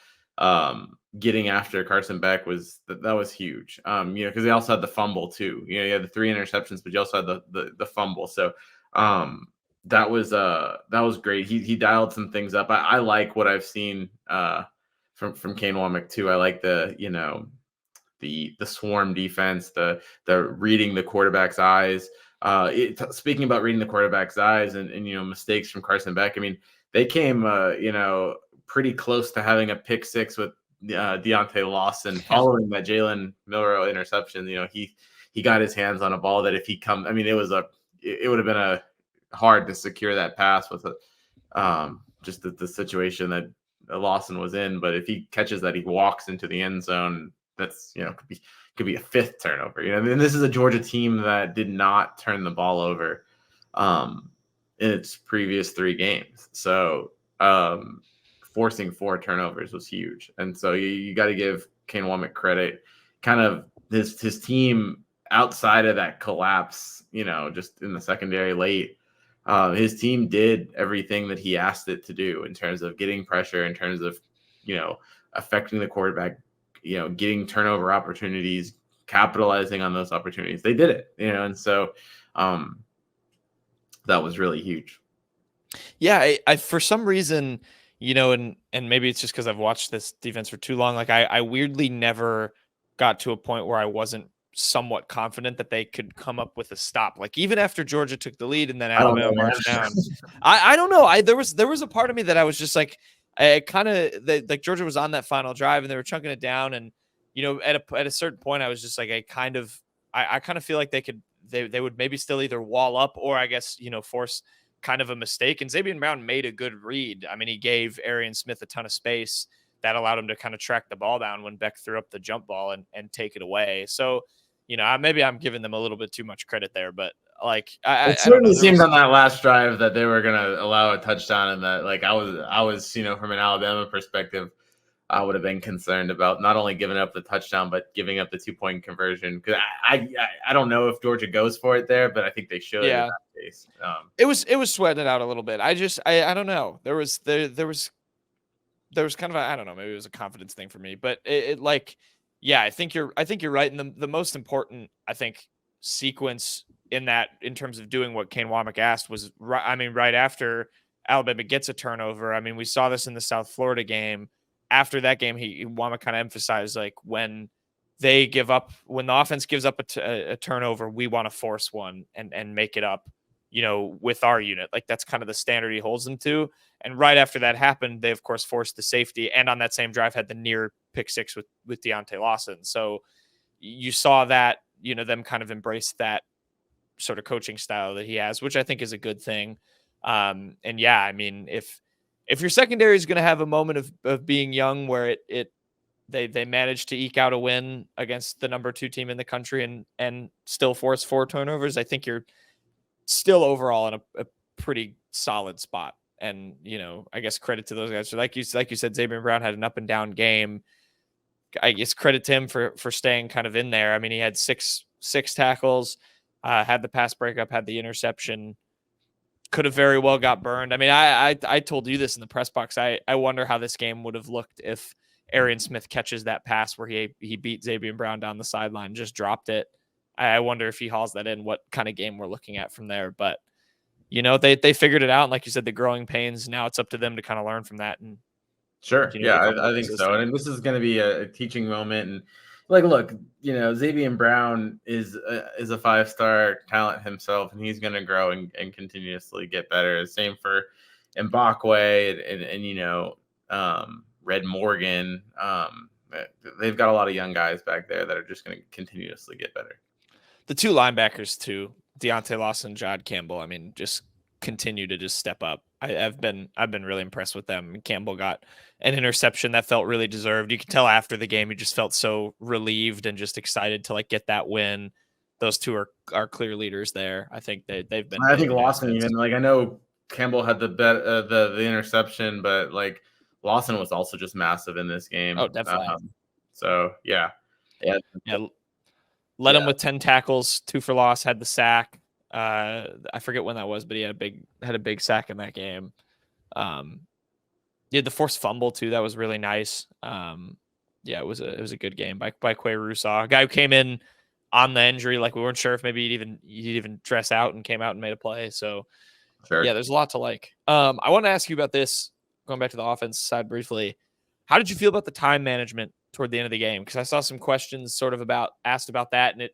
getting after Carson Beck that was huge. Because they also had the fumble too. You had the 3 interceptions, but you also had the fumble. So that was great. He dialed some things up. I like what I've seen from Kane Wommack too. I like the swarm defense, the reading the quarterback's eyes. Speaking about reading the quarterback's eyes and mistakes from Carson Beck, I mean, they came pretty close to having a pick 6 with Deontay Lawson following that Jalen Milroe interception. He got his hands on a ball that if he come, I mean, it would have been hard to secure that pass with just the situation that Lawson was in. But if he catches that, he walks into the end zone. That's could be a 5th turnover. And this is a Georgia team that did not turn the ball over in its previous 3 games. So forcing 4 turnovers was huge. And so you got to give Kane Wommack credit. Kind of his team outside of that collapse, just in the secondary late, his team did everything that he asked it to do in terms of getting pressure, in terms of, affecting the quarterback, getting turnover opportunities, capitalizing on those opportunities. They did it, and so that was really huge. Yeah, I for some reason, and maybe it's just because I've watched this defense for too long. Like I weirdly never got to a point where I wasn't somewhat confident that they could come up with a stop. Like even after Georgia took the lead and then Alabama marched down. I don't know. There was a part of me that I was just like, I kind of like Georgia was on that final drive and they were chunking it down, and at a certain point I was just like, I kind of feel like they would maybe still either wall up or I guess force kind of a mistake. And Xavier Brown made a good read. I mean, he gave Arian Smith a ton of space that allowed him to kind of track the ball down when Beck threw up the jump ball and take it away. So, maybe I'm giving them a little bit too much credit there, but like, it certainly seemed on that last drive that they were going to allow a touchdown, and that like I was from an Alabama perspective, I would have been concerned about not only giving up the touchdown, but giving up the 2-point conversion. Because I don't know if Georgia goes for it there, but I think they should. Yeah. In that case. It was sweating it out a little bit. I don't know. There was there was kind of I don't know, maybe it was a confidence thing for me, but it like, yeah, I think you're right. And the most important, I think, sequence in that, in terms of doing what Kane Wommack asked, was right. I mean, right after Alabama gets a turnover. I mean, we saw this in the South Florida game. After that game, Wommack kind of emphasized, like, when when the offense gives up a turnover, we want to force one and make it up, with our unit. Like, that's kind of the standard he holds them to. And right after that happened, they of course forced the safety, and on that same drive had the near pick six with Deontay Lawson. So you saw that, them kind of embrace that sort of coaching style that he has, which I think is a good thing. And yeah, I mean, if your secondary is going to have a moment of being young, where they managed to eke out a win against the number 2 team in the country and still force 4 turnovers, I think you're still overall in a pretty solid spot. And, I guess credit to those guys. So like you said, Xavier Brown had an up and down game. I guess credit to him for staying kind of in there. I mean, he had six tackles, had the pass breakup, had the interception, could have very well got burned. I mean, I told you this in the press box. I wonder how this game would have looked if Arian Smith catches that pass where he beat Xavier Brown down the sideline, just dropped it. I wonder if he hauls that in, what kind of game we're looking at from there. But, they figured it out. And like you said, the growing pains, now it's up to them to kind of learn from that. And sure. Yeah, I think so. And this is going to be a teaching moment. And like, look, Xavier Brown is a 5-star talent himself, and he's going to grow and continuously get better. Same for Mbakwe and Red Morgan. They've got a lot of young guys back there that are just going to continuously get better. The 2 linebackers too, Deontay Lawson, Jod Campbell, I mean, just continue to just step up. I've been really impressed with them. Campbell got an interception that felt really deserved. You could tell after the game, he just felt so relieved and just excited to get that win. Those 2 are clear leaders there. I think they've been. I think Lawson even, I know Campbell had the interception, but Lawson was also just massive in this game. Oh, definitely. So yeah. Led him with 10 tackles, 2 for loss, had the sack. I forget when that was, but he had a big sack in that game. He had the forced fumble too. That was really nice. It was a good game by Quay Rousseau, a guy who came in on the injury. Like, we weren't sure if maybe he'd even dress out, and came out and made a play. So sure. Yeah, there's a lot to like. I want to ask you about this, going back to the offense side briefly. How did you feel about the time management toward the end of the game? Because I saw some questions sort of asked about that, and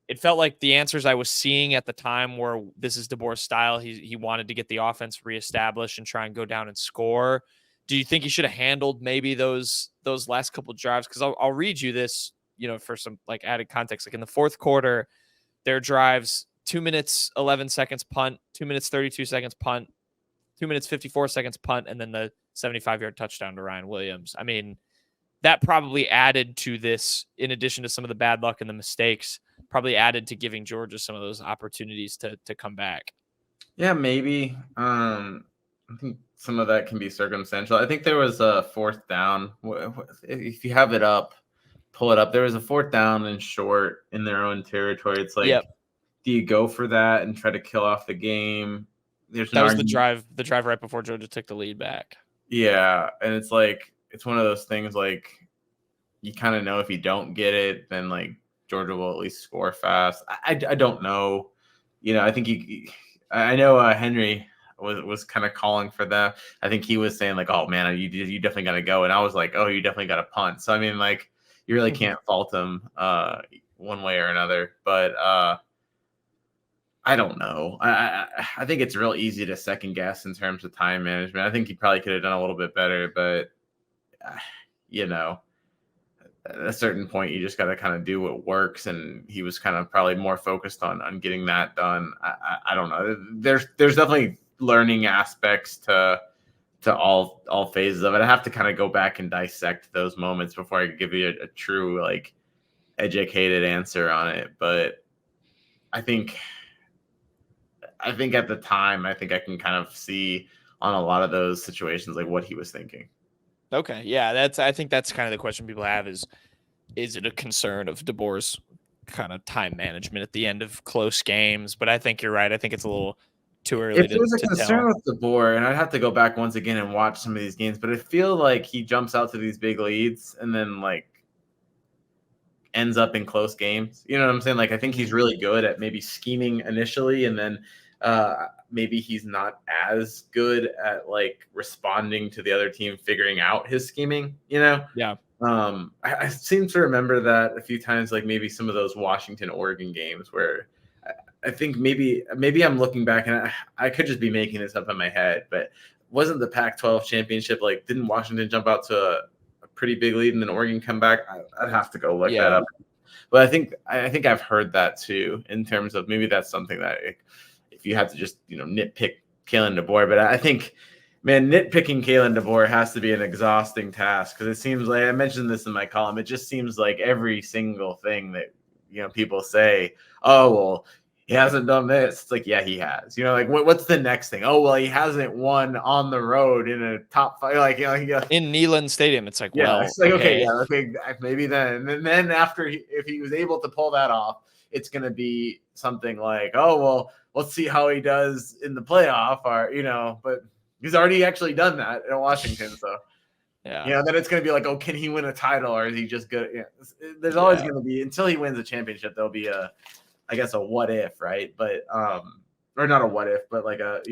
it felt like the answers I was seeing at the time were, this is DeBoer's style. He wanted to get the offense reestablished and try and go down and score. Do you think he should have handled maybe those last couple of drives? Because I'll read you this, for some added context. Like, in the fourth quarter, their drives: 2 minutes 11 seconds punt, 2 minutes 32 seconds punt, 2 minutes 54 seconds punt, and then the 75-yard touchdown to Ryan Williams. I mean, that probably added to this, in addition to some of the bad luck and the mistakes, probably added to giving Georgia some of those opportunities to come back. Yeah, maybe. I think some of that can be circumstantial. I think there was a 4th down. If you have it up, pull it up. There was a 4th down and short in their own territory. It's like, do you go for that and try to kill off the game? That was the drive right before Georgia took the lead back. Yeah, and it's like, it's one of those things, like, you kind of know if you don't get it, then Georgia will at least score fast. I don't know. I think I know Henry was kind of calling for that. I think he was saying oh man, you definitely got to go. And I was like, oh, you definitely got to punt. So I mean, you really can't fault him one way or another. But I don't know. I think it's real easy to second guess in terms of time management. I think he probably could have done a little bit better, but at a certain point, you just got to kind of do what works. And he was kind of probably more focused on getting that done. I don't know. There's definitely learning aspects to all phases of it. I have to kind of go back and dissect those moments before I give you a true educated answer on it. But I think at the time, I think I can kind of see on a lot of those situations what he was thinking. Okay, yeah, I think that's kind of the question people have is it a concern of DeBoer's kind of time management at the end of close games? But I think you're right. I think it's a little too early If there's a to concern tell. with DeBoer, and I'd have to go back once again and watch some of these games, but I feel like he jumps out to these big leads and then like ends up in close games. You know what I'm saying? Like I think he's really good at maybe scheming initially, and then maybe he's not as good at like responding to the other team figuring out his scheming. You know? Yeah. I seem to remember that a few times, like maybe some of those Washington Oregon games where I think maybe I'm looking back and I could just be making this up in my head, but wasn't the Pac-12 championship like didn't Washington jump out to a pretty big lead and then Oregon come back? I'd have to go look that up. But I think I've heard that too in terms of maybe that's something that if you had to just nitpick Kalen DeBoer, but I think man, nitpicking Kalen DeBoer has to be an exhausting task because it seems like I mentioned this in my column. It just seems like every single thing that people say, oh well, he hasn't done this. It's like, yeah, he has. Like what's the next thing? Oh well, he hasn't won on the road in a top five. Like in Neyland Stadium, it's like, yeah, well, it's like okay, yeah, okay, maybe then, and then after if he was able to pull that off, it's gonna be something like, oh well, let's see how he does in the playoff, or but. He's already actually done that in Washington, so yeah. Then it's going to be like, oh, can he win a title, or is he just good? Yeah, there's always going to be until he wins a championship. There'll be a what if, right? But or not a what if, but like a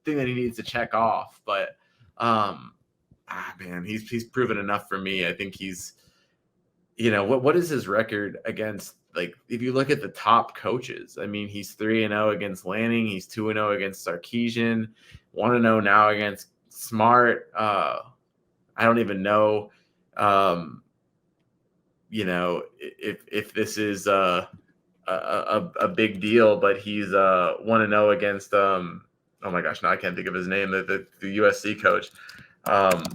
thing that he needs to check off. But man, he's proven enough for me. I think he's what is his record against? Like, if you look at the top coaches, I mean, he's 3-0 against Lanning. He's 2-0 against Sarkisian, 1-0 now against Smart. I don't even know, if this is a big deal, but he's 1-0 against, oh my gosh, now I can't think of his name, the USC coach.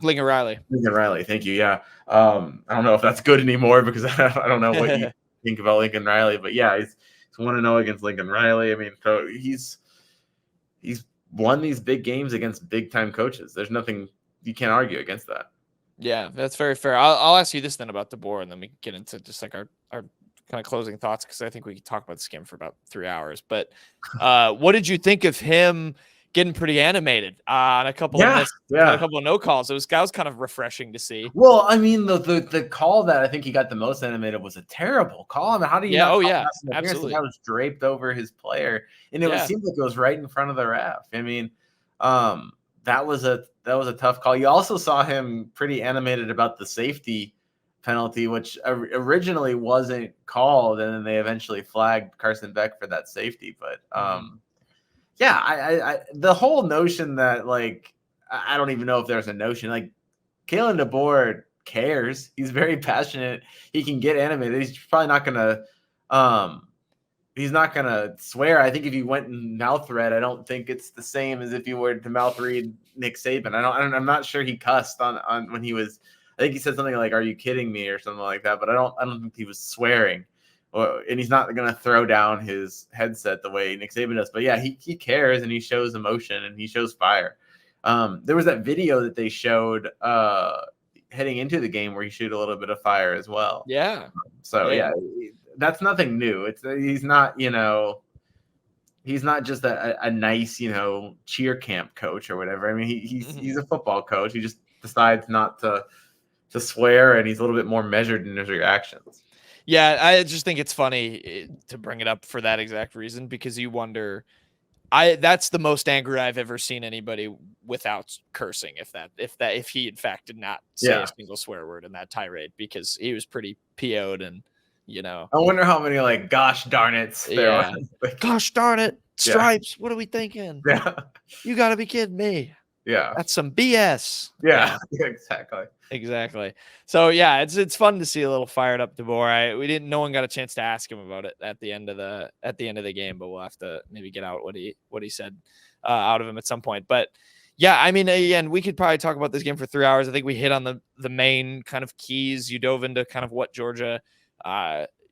Lincoln Riley. Lincoln Riley, thank you. Yeah. I don't know if that's good anymore because I don't know what you think about Lincoln Riley, but yeah, he's 1-0 against Lincoln Riley. I mean, so he's won these big games against big time coaches. There's nothing you can't argue against that. Yeah, that's very fair. I'll ask you this then about DeBoer, and then we can get into just like our kind of closing thoughts, because I think we could talk about this game for about 3 hours. But what did you think of him getting pretty animated on a couple of a couple of no calls? That was kind of refreshing to see. Well, I mean, the call that I think he got the most animated was a terrible call. I mean, how do you? Yeah, absolutely. That was draped over his player, and it seemed like it was right in front of the ref. I mean, that was a tough call. You also saw him pretty animated about the safety penalty, which originally wasn't called, and then they eventually flagged Carson Beck for that safety. But yeah, I the whole notion that like I don't even know if there's a notion like Kalen DeBoer cares. He's very passionate. He can get animated. He's probably not gonna he's not gonna swear. I think if you went and mouth read, I don't think it's the same as if you were to mouth read Nick Saban. I'm not sure he cussed on when he was. I think he said something like, "Are you kidding me?" or something like that. But I don't think he was swearing. And he's not going to throw down his headset the way Nick Saban does. But yeah, he cares and he shows emotion and he shows fire. There was that video that they showed heading into the game where he showed a little bit of fire as well. Yeah. So yeah, that's nothing new. He's not just a nice cheer camp coach or whatever. I mean he's a football coach. He just decides not to swear, and he's a little bit more measured in his reactions. Yeah, I just think it's funny to bring it up for that exact reason, because you wonder, that's the most angry I've ever seen anybody without cursing, if he in fact did not say a single swear word in that tirade, because he was pretty PO'd, and I wonder how many like gosh darn it there are. Like, gosh darn it, Stripes, what are we thinking? Yeah. You gotta be kidding me. Yeah. That's some BS. Yeah, exactly. So yeah, it's fun to see a little fired up DeBoer. No one got a chance to ask him about it at the end of the game, but we'll have to maybe get out what he said out of him at some point. But yeah, I mean, again, we could probably talk about this game for 3 hours. I think we hit on the main kind of keys. You dove into kind of what Georgia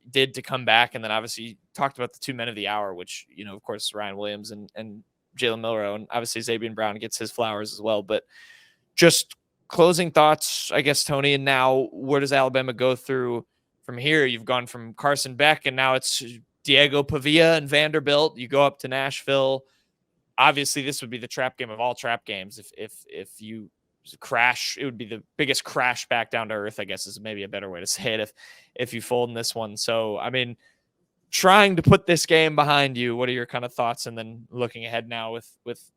did to come back, and then obviously talked about the 2 men of the hour, which of course Ryan Williams and Jalen Milroe, and obviously Xavier Brown gets his flowers as well. But just closing thoughts, I guess, Tony. And now, where does Alabama go through from here? You've gone from Carson Beck, and now it's Diego Pavia and Vanderbilt. You go up to Nashville. obviously this would be the trap game of all trap games. If you crash, it would be the biggest crash back down to earth, I guess is maybe a better way to say it, if you fold in this one. So, I mean, trying to put this game behind you, what are your kind of thoughts? And then looking ahead now with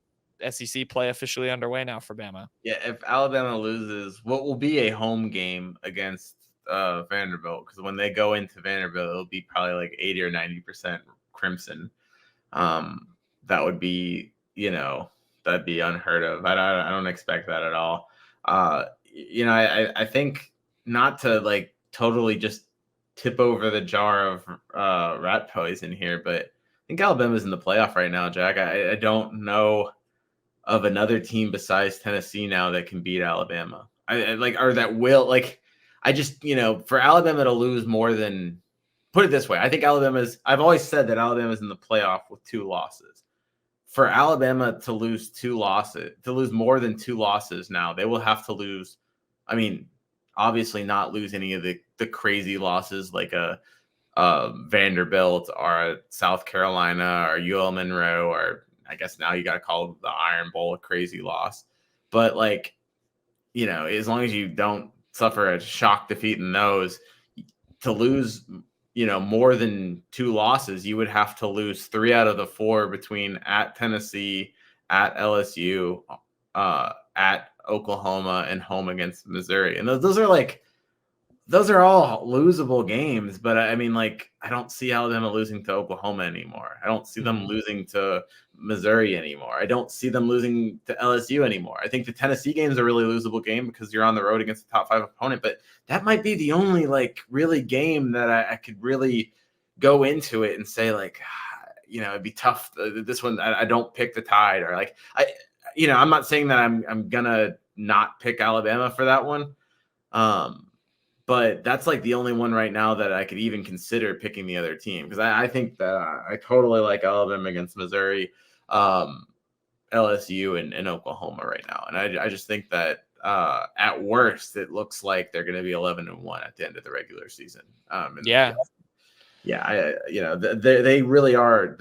SEC play officially underway now for Bama. Yeah, if Alabama loses, what will be a home game against Vanderbilt, because when they go into Vanderbilt, it'll be probably like 80 or 90% Crimson. That would be, that'd be unheard of. I don't expect that at all. I think, not to like totally just tip over the jar of rat poison here, but I think Alabama's in the playoff right now, Jack. I don't know of another team besides Tennessee now that can beat Alabama. I just, for Alabama to lose more than, put it this way, I think I've always said that Alabama's in the playoff with 2 losses. For Alabama to lose more than 2 losses now, they will have to lose, I mean, obviously not lose any of the crazy losses like a Vanderbilt or a South Carolina or UL Monroe, or I guess now you got to call the Iron Bowl a crazy loss. But as long as you don't suffer a shock defeat in those, to lose, more than 2 losses, you would have to lose 3 out of the 4 between at Tennessee, at LSU, at Oklahoma, and home against Missouri. And those are all losable games, but I mean, I don't see Alabama losing to Oklahoma anymore. I don't see them losing to Missouri anymore. I don't see them losing to LSU anymore. I think the Tennessee game is a really losable game because you're on the road against a top 5 opponent, but that might be the only really game that I could really go into it and say it'd be tough. This one, I don't pick the Tide, or I'm not saying that I'm gonna not pick Alabama for that one. But that's the only one right now that I could even consider picking the other team, because I think that I totally like Alabama against Missouri, LSU, and Oklahoma right now. And I just think that at worst, it looks like they're going to be 11-1 at the end of the regular season. They really are.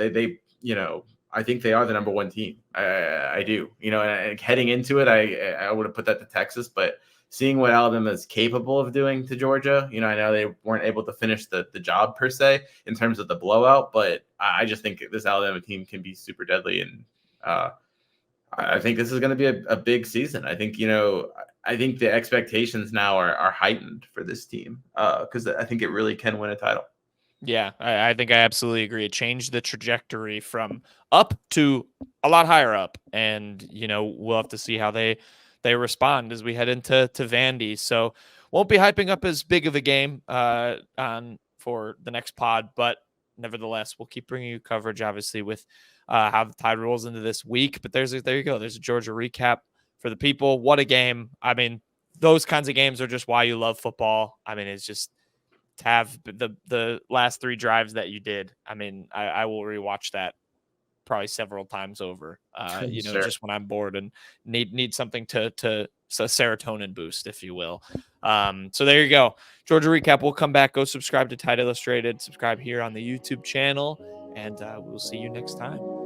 I think they are the number 1 team. I do. And heading into it, I would have put that to Texas, but seeing what Alabama is capable of doing to Georgia, I know they weren't able to finish the job per se in terms of the blowout, but I just think this Alabama team can be super deadly. And I think this is going to be a big season. I think, I think the expectations now are heightened for this team because I think it really can win a title. Yeah, I think I absolutely agree. It changed the trajectory from up to a lot higher up. And, we'll have to see how they respond as we head into Vandy. So won't be hyping up as big of a game on for the next pod, but nevertheless, we'll keep bringing you coverage, obviously, with how the Tide rolls into this week. But there you go. There's a Georgia recap for the people. What a game. I mean, those kinds of games are just why you love football. I mean, it's just to have the last 3 drives that you did. I mean, I will rewatch that probably several times over, Sure. just when I'm bored and need something to serotonin boost, if you will. So there you go. Georgia recap. We'll come back. Go subscribe to Tide Illustrated. Subscribe here on the YouTube channel, and we'll see you next time.